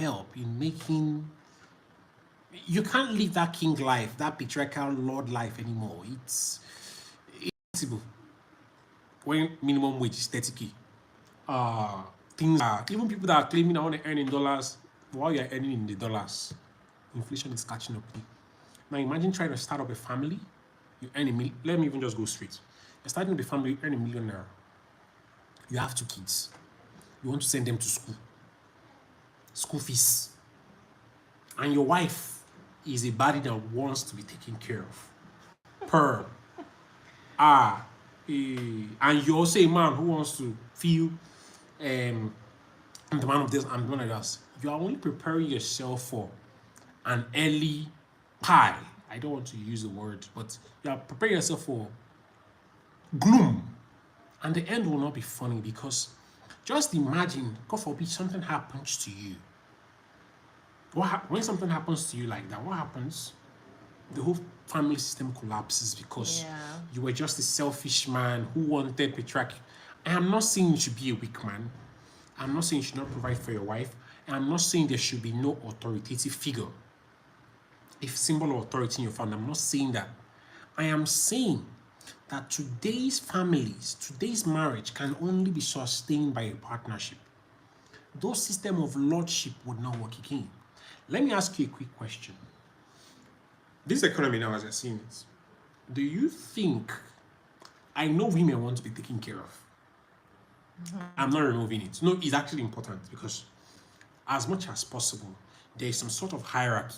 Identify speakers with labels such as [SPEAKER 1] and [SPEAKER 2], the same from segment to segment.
[SPEAKER 1] help in making. You can't live that king life, that patriarchal lord life anymore. It's impossible when minimum wage is 30K. Things are, even people that are claiming I want to earn in dollars, while you're earning in the dollars, inflation is catching up. Now imagine trying to start up a family, you earn a million. Let me even just go straight. You're starting up a family, you earn $1 million. You have 2 kids. You want to send them to school fees. And your wife is a body that wants to be taken care of. Per. And you're also a man who wants to feel I'm the man of this, I'm the man of that. You are only preparing yourself for an early pie. I don't want to use the word, but you are preparing yourself for gloom. And the end will not be funny because just imagine, God forbid, something happens to you. When something happens to you like that, what happens? The whole family system collapses because you were just a selfish man who wanted patriarchy. I am not saying you should be a weak man. I'm not saying you should not provide for your wife. And I'm not saying there should be no authoritative figure, a symbol of authority in your family. I'm not saying that. I am saying that today's families, today's marriage can only be sustained by a partnership. Those system of lordship would not work again. Let me ask you a quick question. This economy now, as you're seeing it, do you think, I know women want to be taken care of. I'm not removing it. No, it's actually important because as much as possible, there is some sort of hierarchy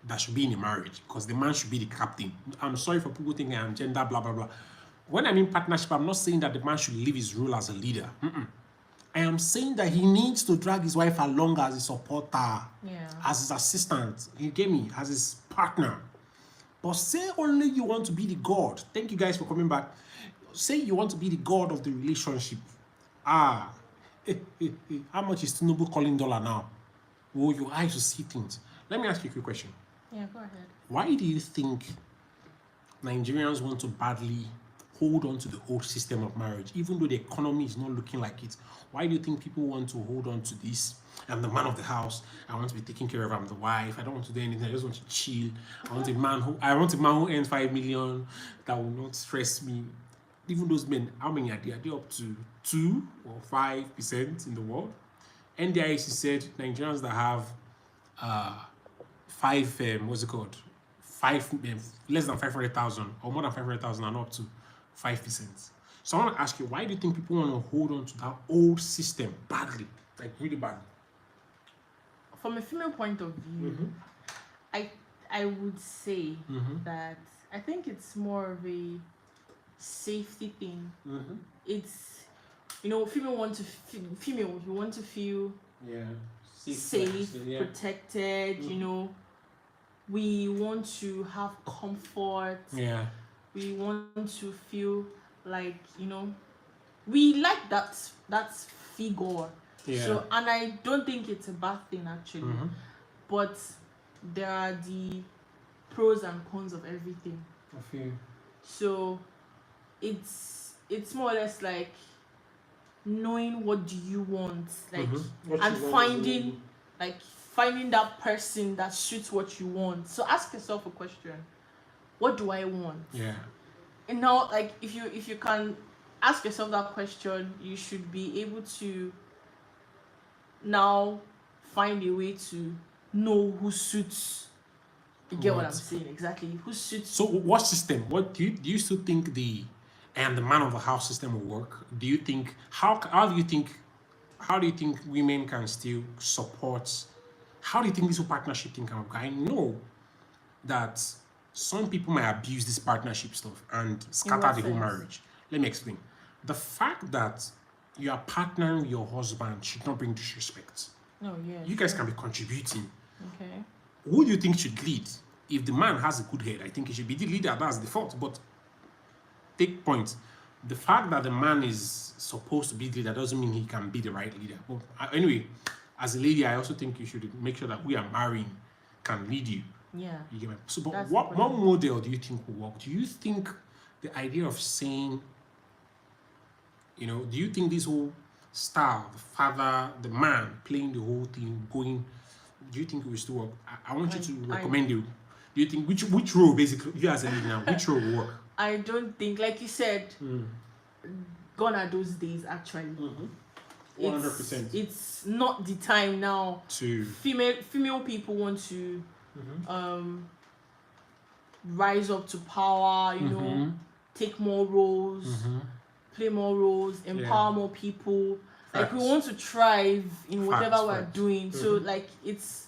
[SPEAKER 1] that should be in a marriage because the man should be the captain. I'm sorry for people thinking I'm gender, blah, blah, blah. When I mean partnership, I'm not saying that the man should leave his role as a leader. I am saying that he needs to drag his wife along as a supporter, as his assistant, you get me, as his partner. But say only you want to be the god. Thank you guys for coming back. Say you want to be the god of the relationship. How much is Tinubu calling dollar now? Oh, your eyes will see things. Let me ask you a quick question.
[SPEAKER 2] Yeah, go ahead.
[SPEAKER 1] Why do you think Nigerians want to badly hold on to the old system of marriage, even though the economy is not looking like it? Why do you think people want to hold on to this? I'm the man of the house. I want to be taken care of. I'm the wife. I don't want to do anything. I just want to chill. I want a man who earns 5 million that will not stress me. Even those men, how many are they? Are they up to 2 or 5% in the world? NDIC said Nigerians that have less than 500,000 or more than 500,000 are not up to 5%. So I want to ask you, why do you think people want to hold on to that old system badly, like really badly?
[SPEAKER 2] From a female point of view, I would say that I think it's more of a safety thing. It's, female want to feel safe, protected. We want to have comfort. We want to feel like we like that figure. So, and I don't think it's a bad thing actually, but there are the pros and cons of everything. So it's more or less like knowing what do you want, like and finding that person that suits what you want. So ask yourself a question: what do I want? And now, like, if you can ask yourself that question, you should be able to now find a way to know who suits. You get what I'm saying? Exactly. Who suits.
[SPEAKER 1] So what system? What do you still think the man of the house system will work? Do you think how do you think women can still support? How do you think this whole partnership thing can work? I know that some people might abuse this partnership stuff and scatter the whole marriage. Let me explain. The fact that you are partnering with your husband should not bring disrespect.
[SPEAKER 2] Oh, yeah.
[SPEAKER 1] You guys can be contributing.
[SPEAKER 2] Okay.
[SPEAKER 1] Who do you think should lead? If the man has a good head, I think he should be the leader. That's the fault. But take point. The fact that the man is supposed to be the leader doesn't mean he can be the right leader. But anyway, as a lady, I also think you should make sure that who you are marrying can lead you.
[SPEAKER 2] Yeah.
[SPEAKER 1] You get me? So, but what model do you think will work? Do you think the idea of saying, do you think this whole style, the father, the man playing the whole thing, going do you think it will still work? I want you to recommend you. Do you think which role basically you as a lead now? Which role will work?
[SPEAKER 2] I don't think, like you said, gone are those days actually.
[SPEAKER 1] 100%.
[SPEAKER 2] It's not the time now.
[SPEAKER 1] To
[SPEAKER 2] female people want to rise up to power, you know, take more roles, play more roles, empower more people. Like we want to thrive in whatever we're doing. So like it's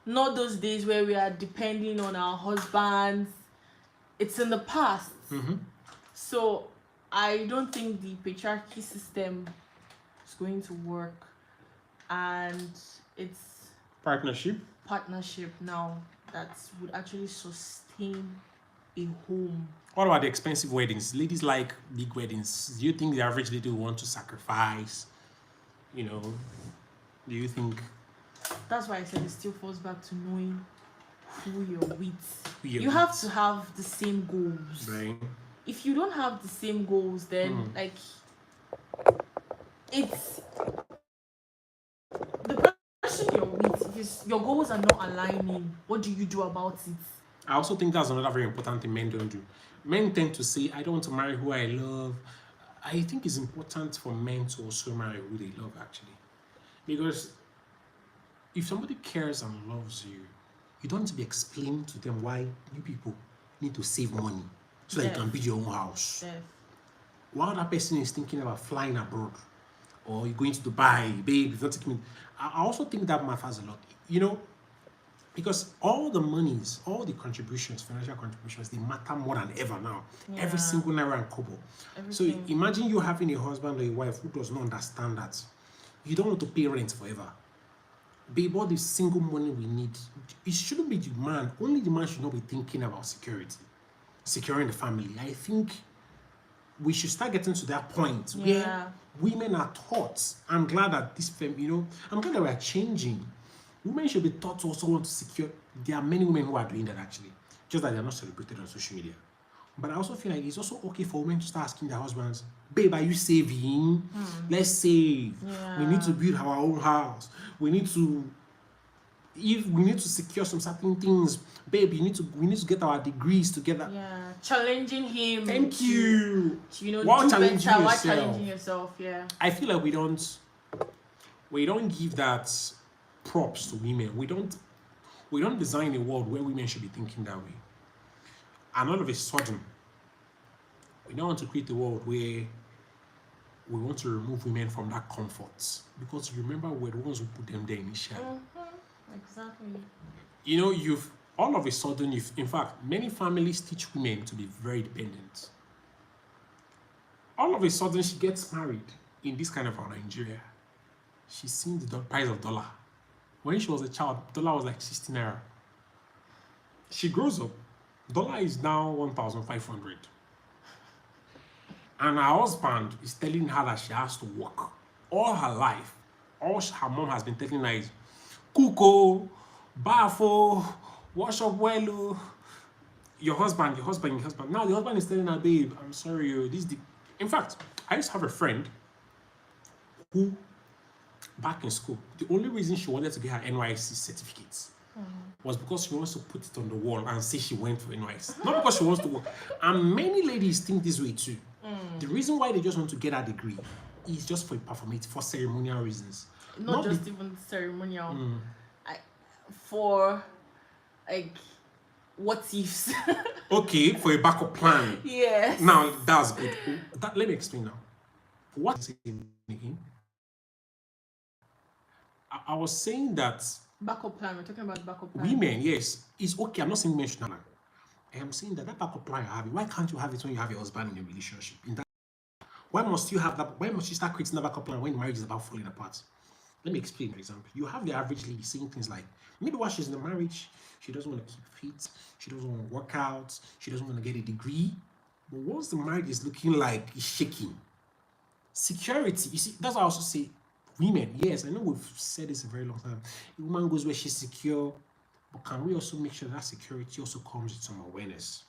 [SPEAKER 2] not those days where we are depending on our husbands. It's in the past. So I don't think the patriarchy system is going to work, and it's
[SPEAKER 1] partnership
[SPEAKER 2] now that would actually sustain a home.
[SPEAKER 1] What about the expensive weddings? Ladies like big weddings. Do you think the average lady will want to sacrifice? You know, do you think?
[SPEAKER 2] That's why I said it still falls back to knowing who you're with. You have to have the same goals.
[SPEAKER 1] Right.
[SPEAKER 2] If you don't have the same goals, then like it's the person you're with. If your goals are not aligning, what do you do about it?
[SPEAKER 1] I also think that's another very important thing men don't do. Men tend to say, I don't want to marry who I love. I think it's important for men to also marry who they love, actually. Because if somebody cares and loves you, you don't need to be explaining to them why you people need to save money so that you can build your own house. While that person is thinking about flying abroad or you're going to Dubai, babe, if not taking me. I also think that matters a lot. You know, because all the monies, all the contributions, financial contributions, they matter more than ever now. Every single naira and kobo. So imagine you having a husband or a wife who does not understand that. You don't want to pay rent forever. Babe, all the single money we need, it shouldn't be the man. Only the man should not be thinking about security, securing the family. I think we should start getting to that point where women are taught. I'm glad that this, I'm glad that we are changing. Women should be taught to also want to secure. There are many women who are doing that actually, just that they're not celebrated on social media. But I also feel like it's also okay for women to start asking their husbands, babe, are you saving? Let's save. We need to build our own house. We need to secure some certain things. Babe, we need to get our degrees together.
[SPEAKER 2] Yeah. Challenging him.
[SPEAKER 1] Thank you.
[SPEAKER 2] While challenging yourself. Yeah.
[SPEAKER 1] I feel like we don't give that props to women. We don't design a world where women should be thinking that way. And all of a sudden, we don't want to create a world where we want to remove women from that comfort. Because remember, we're the ones who put them there initially.
[SPEAKER 2] Exactly.
[SPEAKER 1] You know, all of a sudden, in fact, many families teach women to be very dependent. All of a sudden, she gets married in this kind of Nigeria. She's seen the price of dollar. When she was a child, dollar was like 16 naira. She grows up. Dollar is now 1,500. And her husband is telling her that she has to work. All her life, all her mom has been telling her is, Kuko, Bafo, wash up well, your husband. Now the husband is telling her, babe, I'm sorry, In fact, I used to have a friend who, back in school, the only reason she wanted to get her NYSC certificates was because she wants to put it on the wall and say she went for NYSC. Not because she wants to work. And many ladies think this way too. The reason why they just want to get a degree is just for performative, for ceremonial reasons.
[SPEAKER 2] Not just even ceremonial. For like what ifs. Okay,
[SPEAKER 1] for a backup plan.
[SPEAKER 2] Yes.
[SPEAKER 1] Now that's good. Let me explain now. What is it again? I was saying that
[SPEAKER 2] backup plan. We're talking about backup plan.
[SPEAKER 1] Women, yes, it's okay. I'm not saying men should not. I am saying that backup plan you have it. Why can't you have it when you have your husband in a relationship? Why must you have that? Why must you start creating that backup plan when the marriage is about falling apart? Let me explain. For example, you have the average lady saying things like, maybe while she's in a marriage, she doesn't want to keep fit, she doesn't want to work out, she doesn't want to get a degree. But once the marriage is looking like it's shaking, security. You see, that's why I also say. Women, yes, I know we've said this a very long time. A woman goes where she's secure, but can we also make sure that security also comes with some awareness?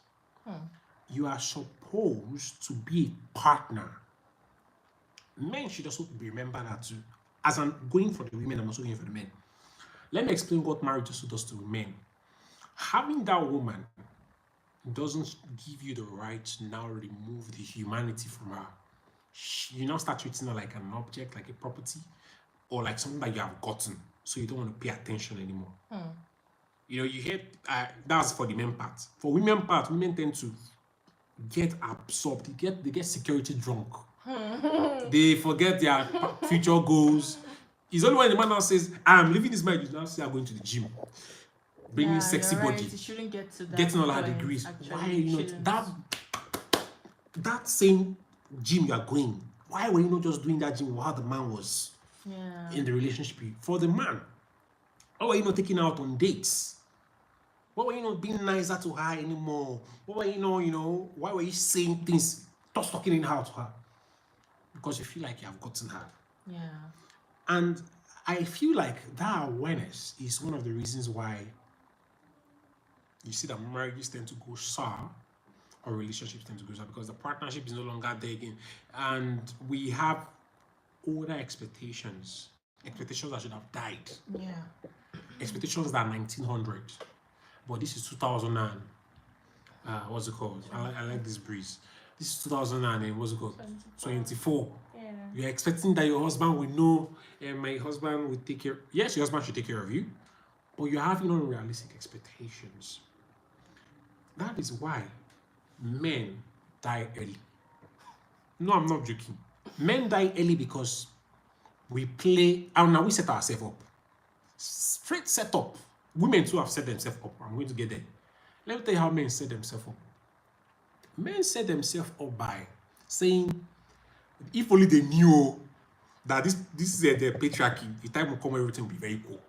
[SPEAKER 1] You are supposed to be a partner. Men should also remember that too. As I'm going for the women, I'm also going for the men. Let me explain what marriage also does to men. Having that woman doesn't give you the right to now remove the humanity from her. You now start treating her like an object, like a property, or like something that you have gotten, so you don't want to pay attention anymore. You know, you hear that's for the men part. For women part, women tend to get absorbed. They get security drunk. They forget their future goals. It's only when the man now says, "I'm leaving this marriage," you now say, "I'm going to the gym, bringing sexy body,
[SPEAKER 2] You shouldn't get to that
[SPEAKER 1] getting all her degrees." Why you know that same gym you are going? Why were you not just doing that gym while the man was in the relationship? For the man, why were you not taking her out on dates? Why were you not being nicer to her anymore? Why were you not, why were you saying things, just talking in her to her? Because you feel like you have gotten her.
[SPEAKER 2] Yeah.
[SPEAKER 1] And I feel like that awareness is one of the reasons why you see that marriages tend to go sour or relationships tend to go sour, because the partnership is no longer there again. And we have older expectations that should have died.
[SPEAKER 2] Yeah.
[SPEAKER 1] Expectations that are 1900. But this is 2000 and what's it called? I like this breeze. This is 2000 and what's it called? 24.
[SPEAKER 2] Yeah.
[SPEAKER 1] You're expecting that your husband will know, and my husband will take care. Yes, your husband should take care of you, but you're having unrealistic expectations. That is why men die early. No, I'm not joking. Men die early because we play, and now we set ourselves up. Straight set up. Women too have set themselves up. I'm going to get there. Let me tell you how men set themselves up. Men set themselves up by saying, if only they knew that this is the patriarchy, the time will come where everything will be very cool.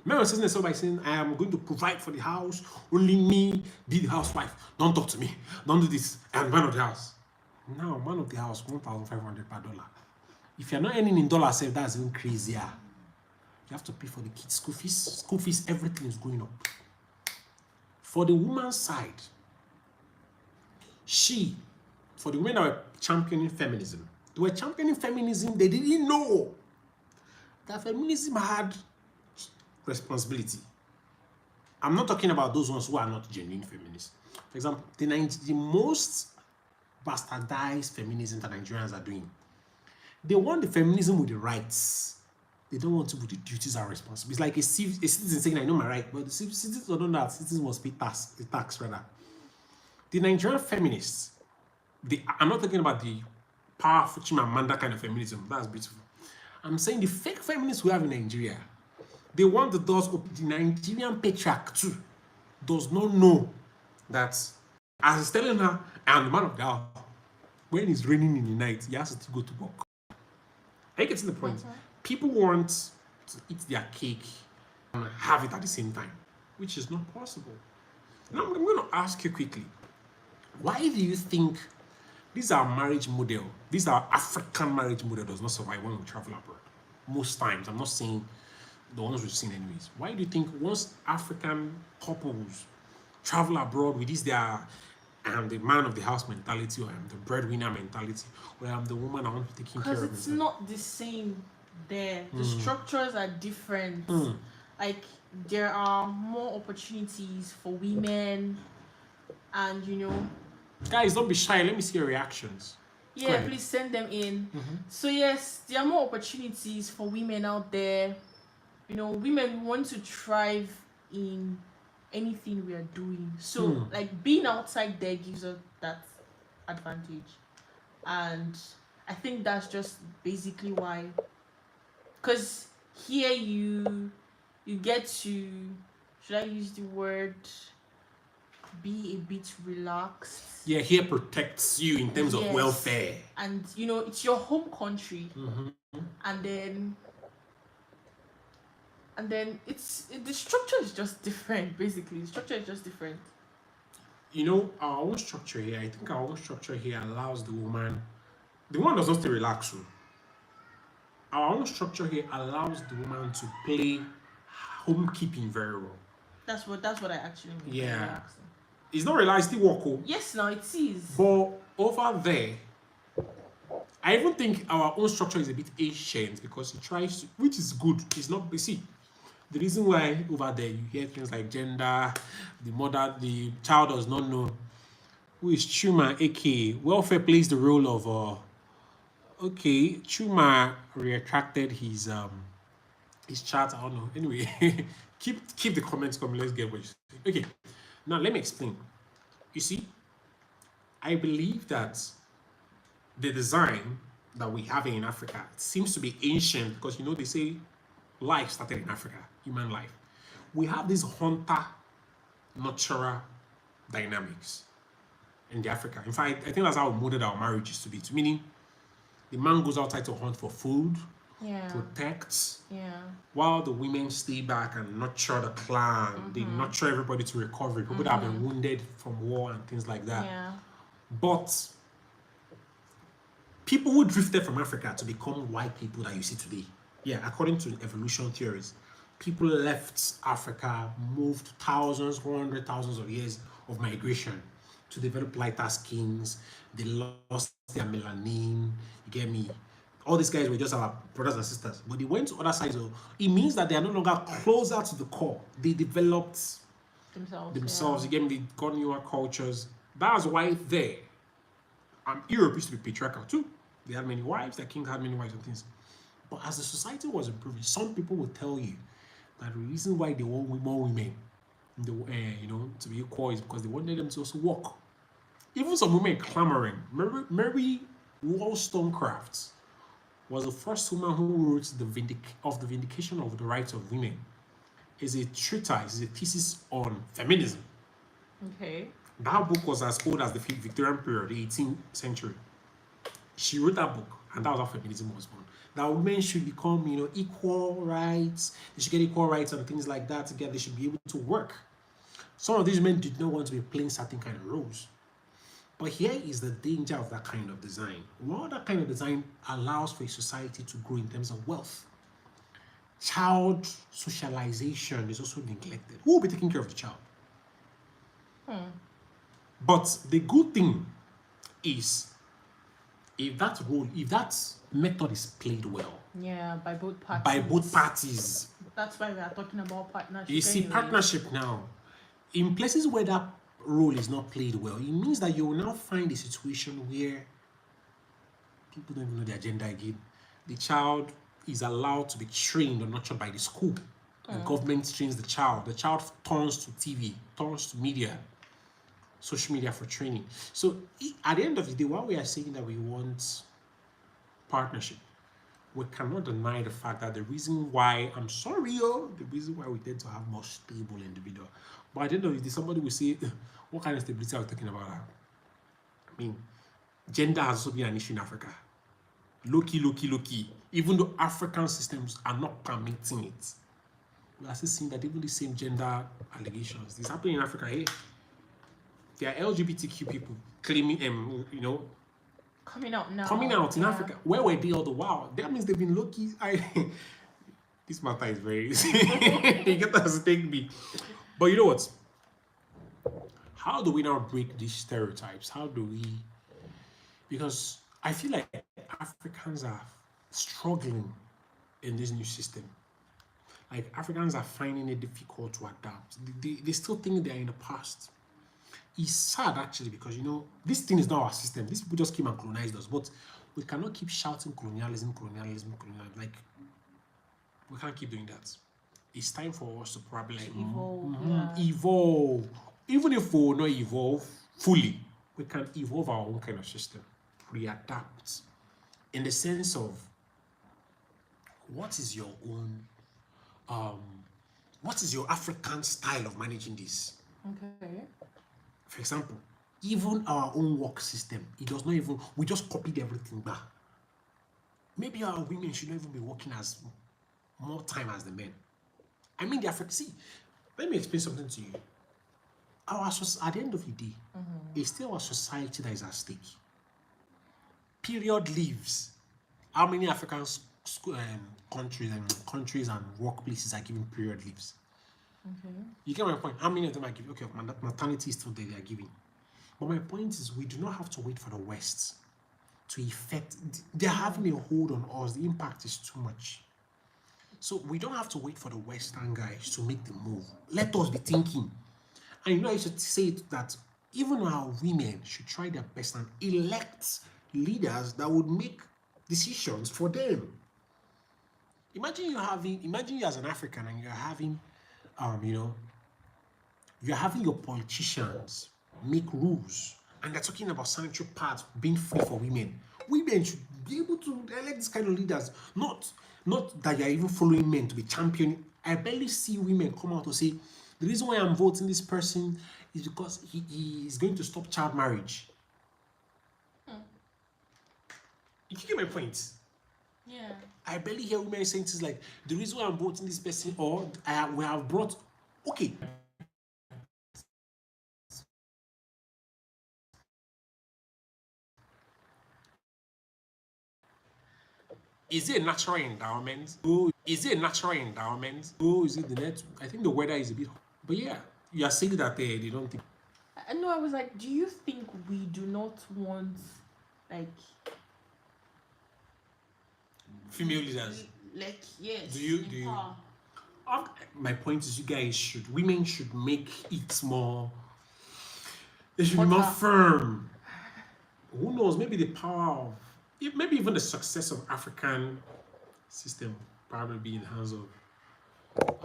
[SPEAKER 1] Men are setting themselves by saying, I am going to provide for the house, only me, be the housewife. Don't talk to me. Don't do this. I am man of the house. Now, man of the house, $1,500 per dollar. If you're not earning in dollars, that's even crazier. You have to pay for the kids' school fees. School fees, everything is going up. For the woman's side, for the women that were championing feminism, they didn't know that feminism had responsibility. I'm not talking about those ones who are not genuine feminists. For example, the most bastardized feminism that Nigerians are doing, they want the feminism with the rights. They don't want to put the duties and responsibilities. It's like a citizen saying, I know my right, but the citizens don't know that citizens must pay tax rather. The Nigerian feminists, I'm not talking about the powerful Chimamanda kind of feminism. That's beautiful. I'm saying the fake feminists we have in Nigeria, they want the doors open. The Nigerian patriarch too does not know that, as he's telling her, I'm the man of the house, when it's raining in the night, he has to go to work. Are you getting the point? People want to eat their cake and have it at the same time, which is not possible. Now I'm going to ask you quickly, why do you think these are African marriage model does not survive when we travel abroad? Most times, I'm not saying the ones we've seen anyways. Why do you think once African couples travel abroad with this I'm the man of the house mentality, or I'm the breadwinner mentality, or I'm the woman I want to take care of?
[SPEAKER 2] Because it's not the same there. The structures are different. Like, there are more opportunities for women, and
[SPEAKER 1] guys, don't be shy. Let me see your reactions.
[SPEAKER 2] Yeah, please send them in. So yes, there are more opportunities for women out there. Women want to thrive in anything we are doing. So like being outside there gives us that advantage. And I think that's just basically why. Because here you get to, should I use the word, be a bit relaxed.
[SPEAKER 1] Yeah, here protects you in terms of welfare.
[SPEAKER 2] And it's your home country. And then the structure is just different. Basically, the structure is just different.
[SPEAKER 1] Our own structure here, I think our own structure here allows the woman does not stay relaxed. Our own structure here allows the woman to play homekeeping very well.
[SPEAKER 2] That's what I actually mean.
[SPEAKER 1] Yeah. It's not relaxed, still work.
[SPEAKER 2] Yes, now it is.
[SPEAKER 1] But over there, I even think our own structure is a bit ancient because it tries to, which is good. It's not, you see, The reason why over there you hear things like gender, the child does not know who is Chuma, aka welfare plays the role of okay, Chuma retracted his chat. I don't know. Anyway, keep the comments coming. Let's get what you say. Okay, now let me explain. You see, I believe that the design that we have in Africa seems to be ancient because they say life started in Africa, human life. We have this hunter nurturer dynamics in the Africa. In fact, I think that's how we molded our marriages to be. Meaning, the man goes outside to hunt for food, protect, while the women stay back and nurture the clan. They nurture everybody to recovery. People that have been wounded from war and things like that. But people who drifted from Africa to become white people that you see today, according to evolution theories, people left Africa, moved thousands, hundreds, thousands of years of migration to develop lighter skins. They lost their melanin. You get me? All these guys were just our brothers and sisters, but they went to other sides. It means that they are no longer closer to the core. They developed themselves. You get me? They got newer cultures. That's why Europe used to be patriarchal too. They had many wives. Their king had many wives and things. But as the society was improving, some people would tell you that the reason why they want more women, to be equal is because they wanted them to also work. Even some women clamoring. Mary Wollstonecraft was the first woman who wrote the Vindication of the Rights of Women. It's a treatise, it's a thesis on feminism.
[SPEAKER 2] Okay.
[SPEAKER 1] That book was as old as the Victorian period, the 18th century. She wrote that book, and that was how feminism was born. That women should become, equal rights. They should get equal rights and things like that. Together, they should be able to work. Some of these men did not want to be playing certain kind of roles. But here is the danger of that kind of design. While that kind of design allows for a society to grow in terms of wealth, child socialization is also neglected. Who will be taking care of the child? But the good thing is, if that method is played well,
[SPEAKER 2] by both parties. That's why we are talking about partnership.
[SPEAKER 1] You see, partnership now, in places where that role is not played well, it means that you will now find a situation where people don't even know their gender again. The child is allowed to be trained or nurtured by the school. The government trains the child. The child turns to TV, turns to media, social media for training. So at the end of the day, while we are saying that we want partnership, we cannot deny the fact that the reason why we tend to have more stable individual. But at the end of the day, somebody will say, what kind of stability are we talking about? I mean, gender has also been an issue in Africa. Low key. Even though African systems are not permitting it, we are still seeing that even the same gender allegations, this happening in Africa. Hey, there are LGBTQ people claiming,
[SPEAKER 2] coming out now.
[SPEAKER 1] Coming out in Africa. Where were they all the while? That means they've been lucky. This matter is very easy. You get to take me. But you know what? How do we now break these stereotypes? Because I feel like Africans are struggling in this new system. Like, Africans are finding it difficult to adapt. They still think they're in the past. It's sad, actually, because, this thing is not our system. These people just came and colonized us. But we cannot keep shouting colonialism. Like, we can't keep doing that. It's time for us to probably evolve. Even if we will not evolve fully, we can evolve our own kind of system. Readapt. In the sense of, what is your African style of managing this?
[SPEAKER 2] Okay.
[SPEAKER 1] For example, even our own work system, we just copied everything back. Maybe our women should not even be working as more time as the men. I mean, let me explain something to you. At the end of the day, it's still our society that is at stake. Period leaves. How many African countries and workplaces are giving period leaves?
[SPEAKER 2] Okay.
[SPEAKER 1] You get my point? How many of them are giving? Okay, maternity is still there, they are giving. But my point is, we do not have to wait for the West to effect. They're having a hold on us. The impact is too much. So we don't have to wait for the Western guys to make the move. Let us be thinking. And you know, I should say that even our women should try their best and elect leaders that would make decisions for them. Imagine you as an African and you're having, you're having your politicians make rules and they're talking about sanitary pads being free for women. Women should be able to elect this kind of leaders, not that you're even following men to be championing. I barely see women come out to say, the reason why I'm voting this person is because he is going to stop child marriage. You get my point?
[SPEAKER 2] Yeah.
[SPEAKER 1] I barely hear women saying things like, the reason why I'm voting this person, or we have brought, okay. Is it a natural endowment? Oh, is it a natural endowment? Oh, is it the net? I think the weather is a bit, but yeah, you are saying that they don't think.
[SPEAKER 2] No, I was like, do you think we do not want, like,
[SPEAKER 1] female leaders?
[SPEAKER 2] Like, yes.
[SPEAKER 1] Do you? My point is, women should make it more. They should be more firm. Who knows? Maybe the power of, maybe even the success of African system probably be in the hands of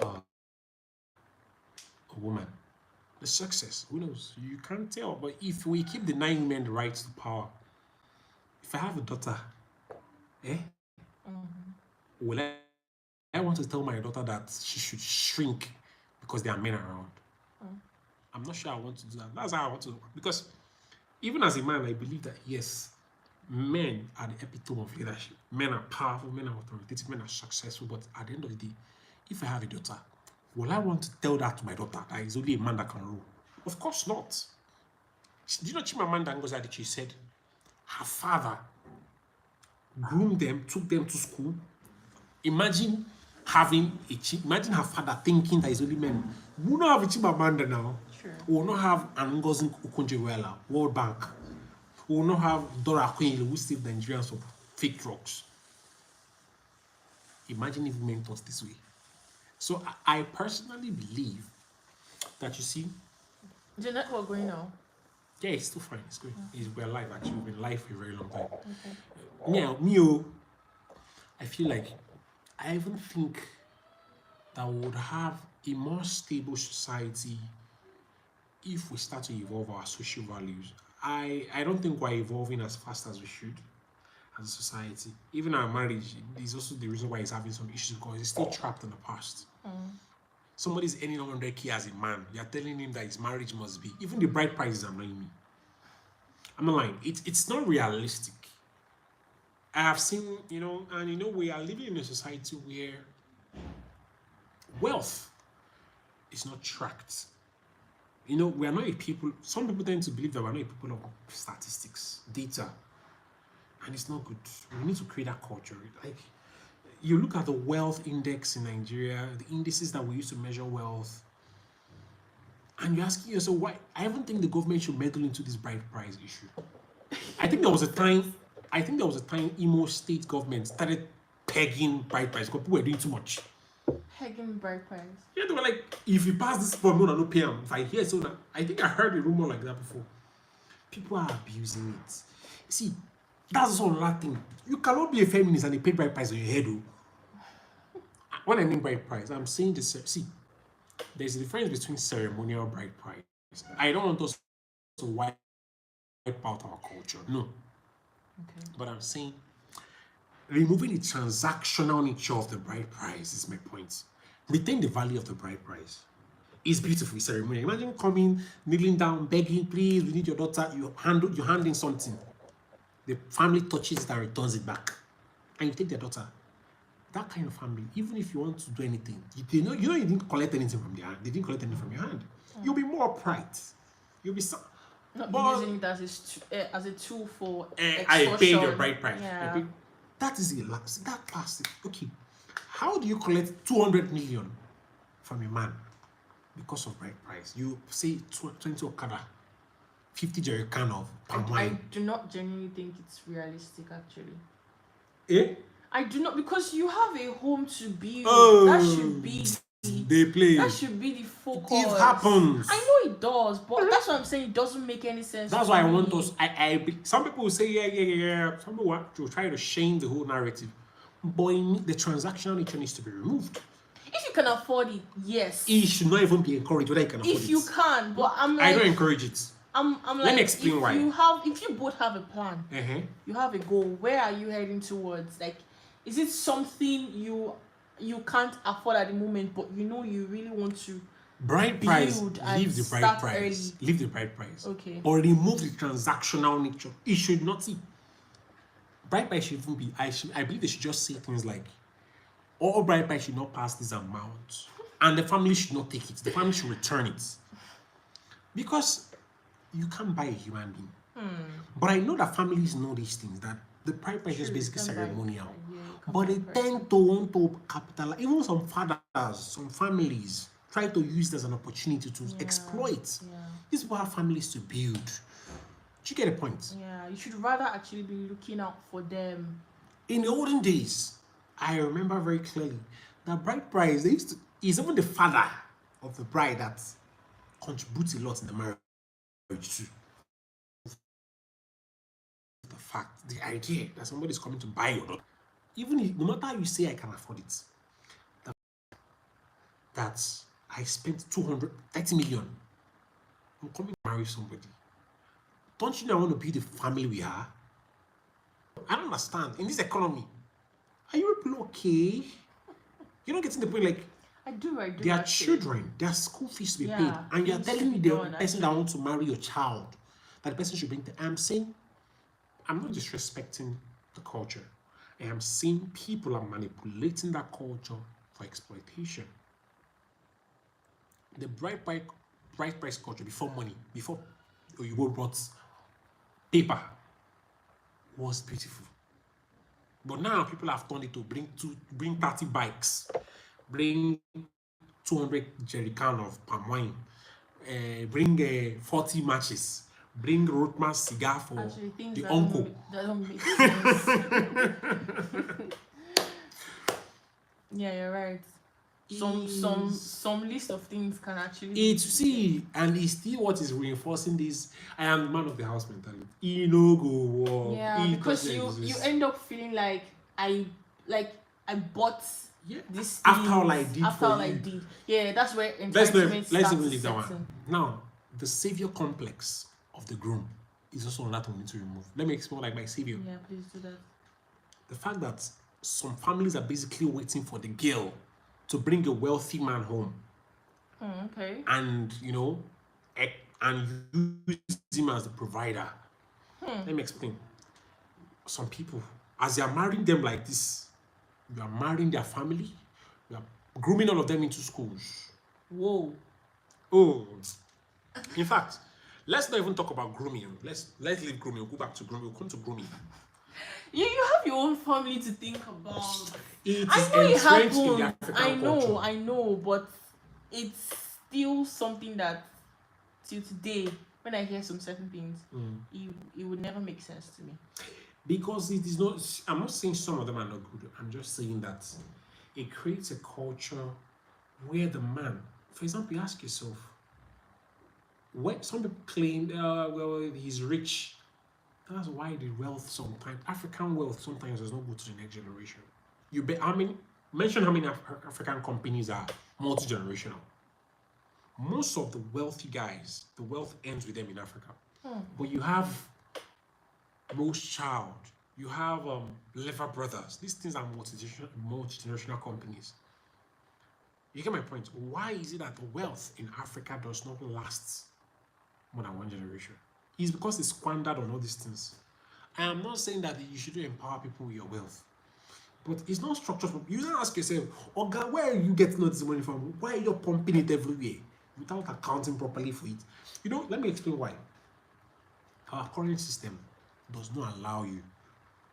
[SPEAKER 1] a woman. The success, who knows? You can't tell. But if we keep denying women the right to power, if I have a daughter, will I want to tell my daughter that she should shrink because there are men around? I'm not sure I want to do that. That's how I want to, because even as a man, I believe that yes, men are the epitome of leadership. Men are powerful, men are authoritative, men are successful. But at the end of the day, if I have a daughter, will I want to tell that to my daughter that it's only a man that can rule? Of course not. Do you know Chimamanda Ngozi Adichie said her father groomed them, took them to school? Imagine imagine her father thinking that it's only men. We will not have a Chimamanda now.
[SPEAKER 2] Sure.
[SPEAKER 1] We will not have an Ngozi Okonjo-Iweala, World Bank. We will not have Dora Akunyili, who saved Nigerians from fake drugs. Imagine if men thought this way. So I personally believe that, you see,
[SPEAKER 2] is your network going now?
[SPEAKER 1] Yeah, it's still fine. It's good.
[SPEAKER 2] Okay.
[SPEAKER 1] We're live, actually. We've been live for a very long time.
[SPEAKER 2] Okay.
[SPEAKER 1] I feel like, I even think that we would have a more stable society if we start to evolve our social values. I don't think we're evolving as fast as we should as a society. Even our marriage is also the reason why it's having some issues, because it's still trapped in the past. Somebody's earning 100K as a man. You're telling him that his marriage must be. Even the bride prices are annoying me. I'm not lying. It's not realistic. I have seen, we are living in a society where wealth is not tracked. We are not a people. Some people tend to believe that we're not a people of statistics, data, and it's not good. We need to create that culture. Like, you look at the wealth index in Nigeria, the indices that we use to measure wealth, and you're asking yourself why. I don't think the government should meddle into this bride price issue. I think there was a time Imo State government started pegging bride price because people were doing too much.
[SPEAKER 2] Pegging bride price?
[SPEAKER 1] Yeah, they were like, if you pass this form, no pay them. If I hear so, I think I heard a rumor like that before. People are abusing it. See, that's also another thing. You cannot be a feminist and you pay bride price on your head, though. When I mean bride price, I'm saying this. See, there's a difference between ceremonial bride price. I don't want us to wipe out our culture. No.
[SPEAKER 2] Okay.
[SPEAKER 1] But I'm saying removing the transactional nature of the bride price is my point. Retain the value of the bride price. It's beautiful, it's ceremonial. Imagine coming, kneeling down, begging, please, we need your daughter. You're handing something. The family touches it and returns it back. And you take their daughter. That kind of family, even if you want to do anything, you didn't collect anything from their hand. They didn't collect anything from your hand. You'll be more upright. You'll be
[SPEAKER 2] not using it as a tool for extortion.
[SPEAKER 1] I paid your bride price.
[SPEAKER 2] Yeah.
[SPEAKER 1] That is that plastic. Okay, how do you collect 200 million from a man because of bride price? You say 20 Okada, 50 jerrycan of palm wine.
[SPEAKER 2] I do not genuinely think it's realistic, actually.
[SPEAKER 1] Eh?
[SPEAKER 2] I do not, because you have a home to build.
[SPEAKER 1] Oh,
[SPEAKER 2] that should be
[SPEAKER 1] they play.
[SPEAKER 2] That should be the focus.
[SPEAKER 1] It happens.
[SPEAKER 2] I know it does, but that's what I'm saying. It doesn't make any sense.
[SPEAKER 1] That's why I want us. Some people will say yeah. Some people will try to shame the whole narrative, but the transactional nature needs to be removed.
[SPEAKER 2] If you can afford it, yes.
[SPEAKER 1] It should not even be encouraged whether you can afford it.
[SPEAKER 2] If you can, but I'm like,
[SPEAKER 1] I don't encourage it.
[SPEAKER 2] I'm like,
[SPEAKER 1] let me explain why.
[SPEAKER 2] If you both have a plan, you have a goal. Where are you heading towards? Like, is it something you can't afford at the moment, but you know you really want to
[SPEAKER 1] bride price? Leave the bride price.
[SPEAKER 2] Early.
[SPEAKER 1] Leave the bride price.
[SPEAKER 2] Okay.
[SPEAKER 1] Or remove the transactional nature. It should not be. Bride price should even be. I believe they should just say things like, all bride price should not pass this amount, and the family should not take it. The family should return it, because you can't buy a human being. But I know that families know these things, that the bride price is basically ceremonial. But they tend to want to capitalize. Even some fathers, some families try to use it as an opportunity to exploit. These people have families to build. Do you get a point?
[SPEAKER 2] Yeah, you should rather actually be looking out for them.
[SPEAKER 1] In the olden days, I remember very clearly that bride price, is even the father of the bride that contributes a lot in the marriage too. The fact, the idea that somebody's coming to buy your daughter, even if, no matter how you say I can afford it, that I spent 230 million, I'm coming to marry somebody. Don't you know I want to build the family we are? I don't understand. In this economy, are you people okay? You're not getting the point, like,
[SPEAKER 2] I do.
[SPEAKER 1] Their children, their school fees to be paid, and you're telling me the person that wants to marry your child, that the person should bring I'm saying, I'm not disrespecting the culture. I am saying people are manipulating that culture for exploitation. The bride price culture before money, before you brought paper, was beautiful. But now people have turned it to bring 30 bikes, bring 200 jerry can of palm wine, bring 40 matches, bring Rothman cigar for the uncle.
[SPEAKER 2] That don't make sense. Yeah, you're right. Some list of things can actually
[SPEAKER 1] and it's still what is reinforcing this. I am the man of the house mentality. No go war.
[SPEAKER 2] Yeah, because you end up feeling like I bought this
[SPEAKER 1] after all I did.
[SPEAKER 2] Yeah, that's where entitlement
[SPEAKER 1] let's even leave that one. Now, the savior complex of the groom is also another thing we need to remove. Let me explain like my savior.
[SPEAKER 2] Yeah, please do that.
[SPEAKER 1] The fact that some families are basically waiting for the girl to bring a wealthy man home.
[SPEAKER 2] Okay.
[SPEAKER 1] And and use him as the provider. Let me explain. Some people, as you are marrying them like this, you are marrying their family, you are grooming all of them into schools.
[SPEAKER 2] Whoa.
[SPEAKER 1] Oh. In fact, let's not even talk about grooming. Let's leave grooming. We'll go back to grooming. We'll come to grooming.
[SPEAKER 2] You have your own family to think about.
[SPEAKER 1] I know it happens.
[SPEAKER 2] I know, but it's still something that till today, when I hear some certain things, it would never make sense to me.
[SPEAKER 1] Because it is not. I'm not saying some of them are not good. I'm just saying that it creates a culture where the man, for example, you ask yourself, when some people claim, well, he's rich. That's why the wealth sometimes, African wealth sometimes does not go to the next generation. Mention how many African companies are multi-generational. Most of the wealthy guys, the wealth ends with them in Africa. But you have Rothschild, you have Lever Brothers. These things are multi-generational companies. You get my point? Why is it that the wealth in Africa does not last more than one generation? It's because it's squandered on all these things. I am not saying that you should empower people with your wealth, but it's not structured. You don't ask yourself, oh God, where are you getting all this money from? Why are you pumping it everywhere without accounting properly for it? Let me explain why. Our current system does not allow you,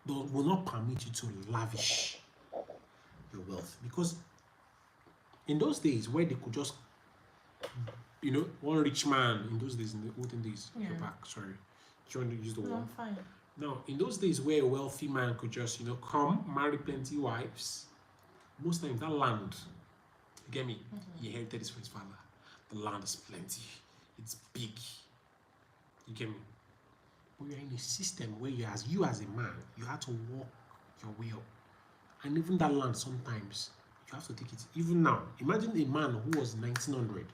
[SPEAKER 1] will not permit you to lavish your wealth, because in those days where they could just, one rich man in those days, in the olden days, you're back, sorry. Do you want to use the word?
[SPEAKER 2] No, I'm fine.
[SPEAKER 1] Now, in those days where a wealthy man could just, come, marry plenty wives, most times that land, you get me? He inherited it from his father. The land is plenty. It's big. You get me? But you're in a system where you as a man, you have to walk your way up. And even that land sometimes, you have to take it. Even now, imagine a man who was 1900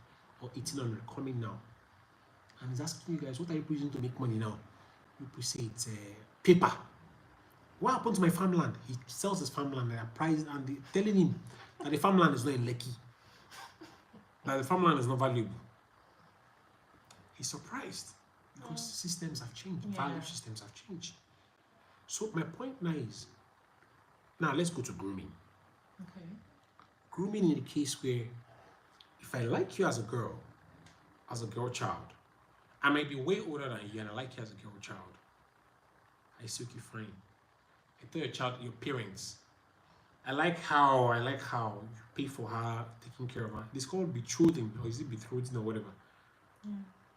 [SPEAKER 1] or 1800 coming now. And he's asking you guys, what are you using to make money now? People say it's paper. What happened to my farmland? He sells his farmland at a price and they're telling him that the farmland is not in Lekki. That the farmland is not valuable. He's surprised because systems have changed, value systems have changed. So my point now is, now let's go to grooming.
[SPEAKER 2] Okay.
[SPEAKER 1] Grooming in the case where if I like you as a girl child, I might be way older than you and I like you as a girl child. I say, okay, fine. I tell your child, your parents, I like how you pay for her, taking care of her. It's called betrothing, or is it betrothing or whatever?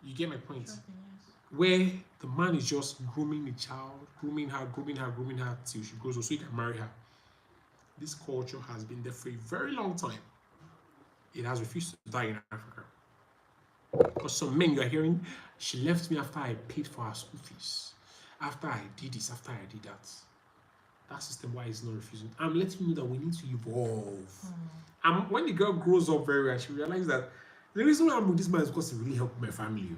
[SPEAKER 1] You get my point?
[SPEAKER 2] Sure thing, yes.
[SPEAKER 1] Where the man is just grooming the child, grooming her till she grows up so he can marry her. This culture has been there for a very long time. It has refused to die in Africa. Because some men you are hearing, she left me after I paid for her school fees. After I did this, after I did that. That system, why is not refusing? I'm letting you know that we need to evolve. And when the girl grows up very well, she realizes that the reason why I'm with this man is because it really helped my family.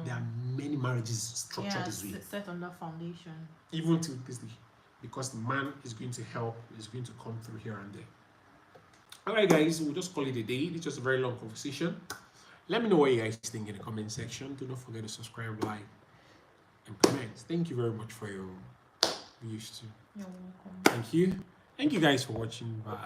[SPEAKER 1] There are many marriages structured this way.
[SPEAKER 2] Set on that foundation.
[SPEAKER 1] Even to this day. Because the man is going to help, is going to come through here and there. Alright guys, we'll just call it a day. It's just a very long conversation. Let me know what you guys think in the comment section. Do not forget to subscribe, like, and comment. Thank you very much for your views too.
[SPEAKER 2] You're welcome.
[SPEAKER 1] Thank you. Thank you guys for watching. Bye.